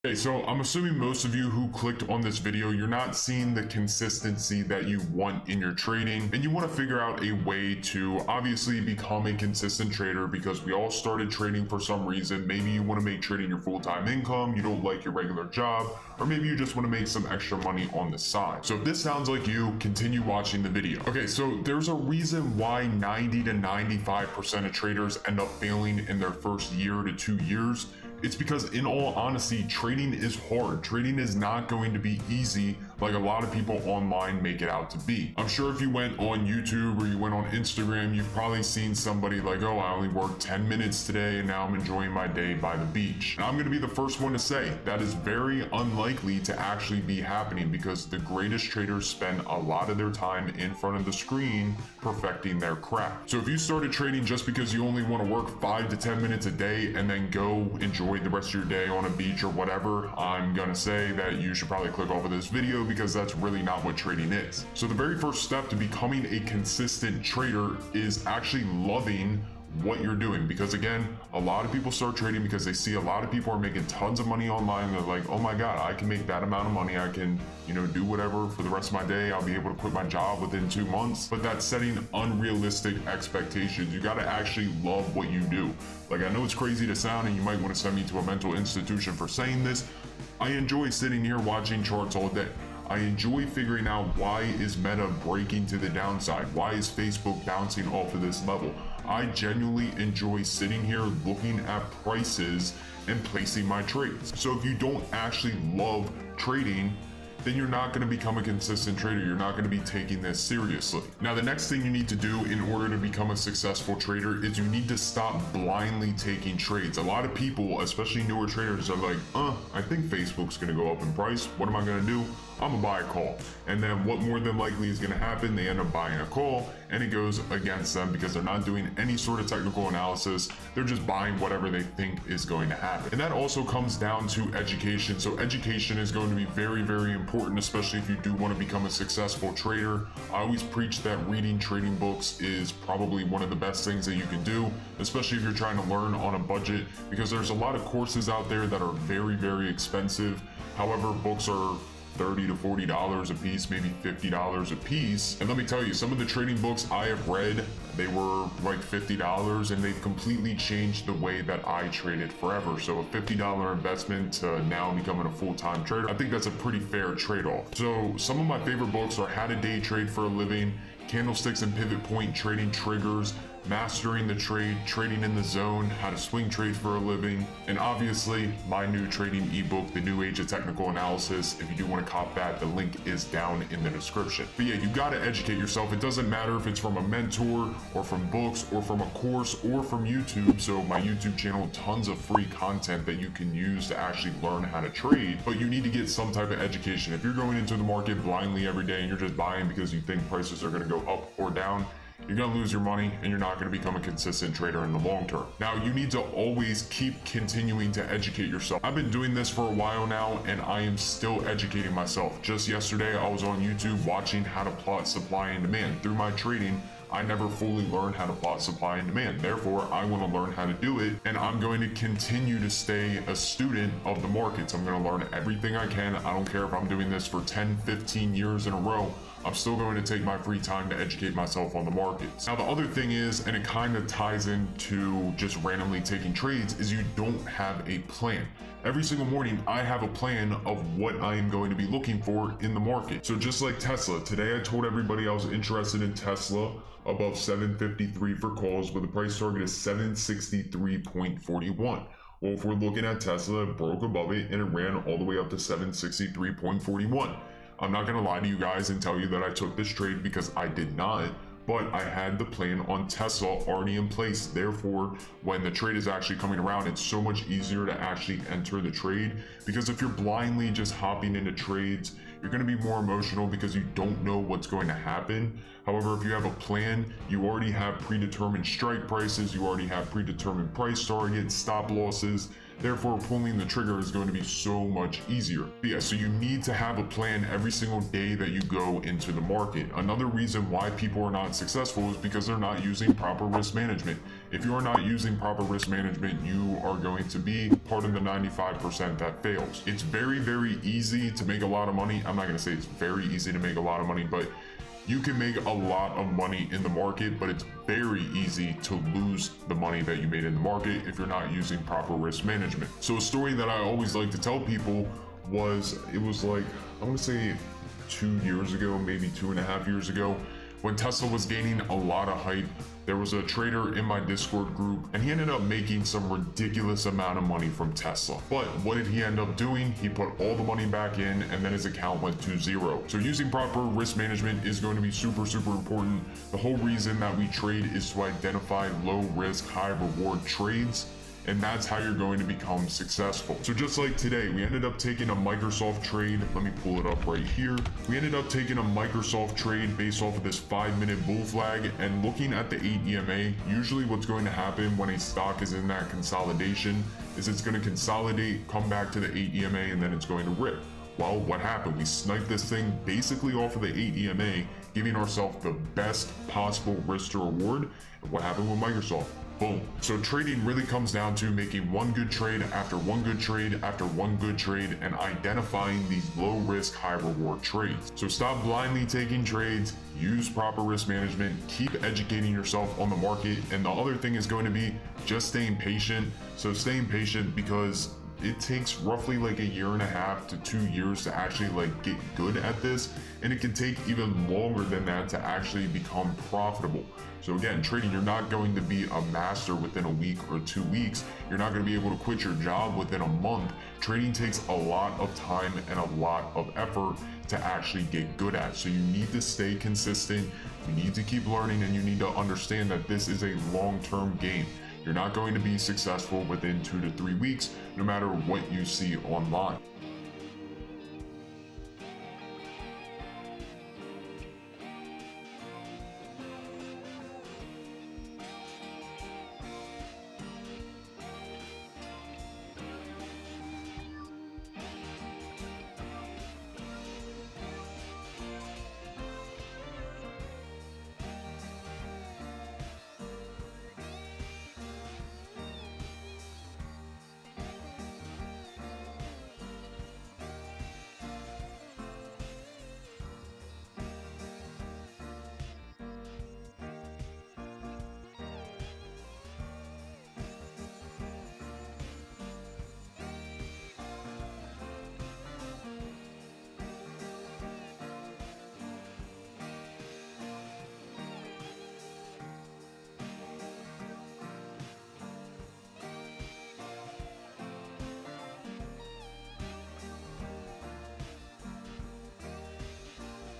Okay, so I'm assuming most of you who clicked on this video, you're not seeing the consistency that you want in your trading, and you want to figure out a way to obviously become a consistent trader, because we all started trading for some reason. Maybe you want to make trading your full-time income, you don't like your regular job, or maybe you just want to make some extra money on the side. So if this sounds like you, continue watching the video. Okay, so there's a reason why 90 to 95% of traders end up failing in their first year to 2 years. It's because, in all honesty, trading is hard. Trading is not going to be easy like a lot of people online make it out to be. I'm sure if you went on YouTube or you went on Instagram, you've probably seen somebody like, oh, I only worked 10 minutes today and now I'm enjoying my day by the beach. And I'm going to be the first one to say that is very unlikely to actually be happening, because the greatest traders spend a lot of their time in front of the screen perfecting their craft. So if you started trading just because you only want to work 5 to 10 minutes a day and then go enjoy the rest of your day on a beach or whatever, I'm gonna say that you should probably click off of this video, because that's really not what trading is. So the very first step to becoming a consistent trader is actually loving what you're doing. Because again, a lot of people start trading because they see a lot of people are making tons of money online. They're like, oh my god, I can make that amount of money, I can, do whatever for the rest of my day, I'll be able to quit my job within 2 months. But that's setting unrealistic expectations. You got to actually love what you do. Like, I know it's crazy to sound, and you might want to send me to a mental institution for saying this. I enjoy sitting here watching charts all day. I enjoy figuring out, why is Meta breaking to the downside? Why is Facebook bouncing off of this level? I genuinely enjoy sitting here looking at prices and placing my trades. So if you don't actually love trading, then you're not going to become a consistent trader. You're not going to be taking this seriously. Now, the next thing you need to do in order to become a successful trader is you need to stop blindly taking trades. A lot of people, especially newer traders, are like, I think Facebook's going to go up in price. What am I going to do? I'm gonna buy a call. And then what more than likely is gonna happen? They end up buying a call, and it goes against them because they're not doing any sort of technical analysis. They're just buying whatever they think is going to happen. And that also comes down to education. So education is going to be very, very important, especially if you do want to become a successful trader. I always preach that reading trading books is probably one of the best things that you can do, especially if you're trying to learn on a budget, because there's a lot of courses out there that are very, very expensive. However, books are $30 to $40 a piece, maybe $50 a piece. And let me tell you, some of the trading books I have read, they were like $50, and they've completely changed the way that I traded forever. So a $50 investment to now becoming a full-time trader, I think that's a pretty fair trade-off. So some of my favorite books are How to Day Trade for a Living, Candlesticks and Pivot Point Trading Triggers, Mastering the Trade, Trading in the Zone, How to Swing Trade for a Living, and obviously my new trading ebook, The New Age of Technical Analysis. If you do want to cop that, the link is down in the description. But yeah, you got to educate yourself. It doesn't matter if it's from a mentor or from books or from a course or from YouTube. So my YouTube channel, tons of free content that you can use to actually learn how to trade, but you need to get some type of education. If you're going into the market blindly every day and you're just buying because you think prices are going to go up or down, you're going to lose your money, and you're not going to become a consistent trader in the long term. Now, you need to always keep continuing to educate yourself. I've been doing this for a while now, and I am still educating myself. Just yesterday, I was on YouTube watching how to plot supply and demand. Through my trading, I never fully learned how to plot supply and demand. Therefore, I want to learn how to do it, and I'm going to continue to stay a student of the markets. I'm going to learn everything I can. I don't care if I'm doing this for 10, 15 years in a row. I'm still going to take my free time to educate myself on the markets. Now, the other thing is, and it kind of ties into just randomly taking trades, is you don't have a plan. Every single morning, I have a plan of what I am going to be looking for in the market. So just like Tesla, today I told everybody I was interested in Tesla above 753 for calls, with a price target of 763.41. Well, if we're looking at Tesla, it broke above it and it ran all the way up to 763.41. I'm not gonna lie to you guys and tell you that I took this trade, because I did not, but I had the plan on Tesla already in place. Therefore, when the trade is actually coming around, it's so much easier to actually enter the trade, because if you're blindly just hopping into trades, you're going to be more emotional because you don't know what's going to happen. However, if you have a plan, you already have predetermined strike prices, you already have predetermined price targets, stop losses. Therefore, pulling the trigger is going to be so much easier. But yeah, so you need to have a plan every single day that you go into the market. Another reason why people are not successful is because they're not using proper risk management. If you are not using proper risk management, you are going to be part of the 95% that fails. It's very, very easy to make a lot of money. I'm not going to say it's very easy to make a lot of money, but you can make a lot of money in the market, but it's very easy to lose the money that you made in the market if you're not using proper risk management. So a story that I always like to tell people was, it was like, I want to say 2 years ago, maybe 2.5 years ago, when Tesla was gaining a lot of hype. There was a trader in my Discord group and he ended up making some ridiculous amount of money from Tesla. But what did he end up doing? He put all the money back in and then his account went to zero. So using proper risk management is going to be super, super important. The whole reason that we trade is to identify low risk, high reward trades. And that's how you're going to become successful. So just like today, we ended up taking a Microsoft trade. Let me pull it up right here. We ended up taking a Microsoft trade based off of this 5-minute bull flag and looking at the 8 EMA. Usually what's going to happen when a stock is in that consolidation is it's going to consolidate, come back to the 8 EMA, and then it's going to rip. Well, what happened? We sniped this thing basically off of the 8 EMA, giving ourselves the best possible risk to reward. And what happened with Microsoft? Boom. So trading really comes down to making one good trade after one good trade after one good trade and identifying these low risk, high reward trades. So stop blindly taking trades, use proper risk management, keep educating yourself on the market. And the other thing is going to be just staying patient. So staying patient because it takes roughly like 1.5 to 2 years to actually like get good at this, and it can take even longer than that to actually become profitable. So again, trading, you're not going to be a master within a week or 2 weeks. You're not going to be able to quit your job within a month. Trading takes a lot of time and a lot of effort to actually get good at. So you need to stay consistent, you need to keep learning, and you need to understand that this is a long-term game. You're not going to be successful within 2 to 3 weeks, no matter what you see online.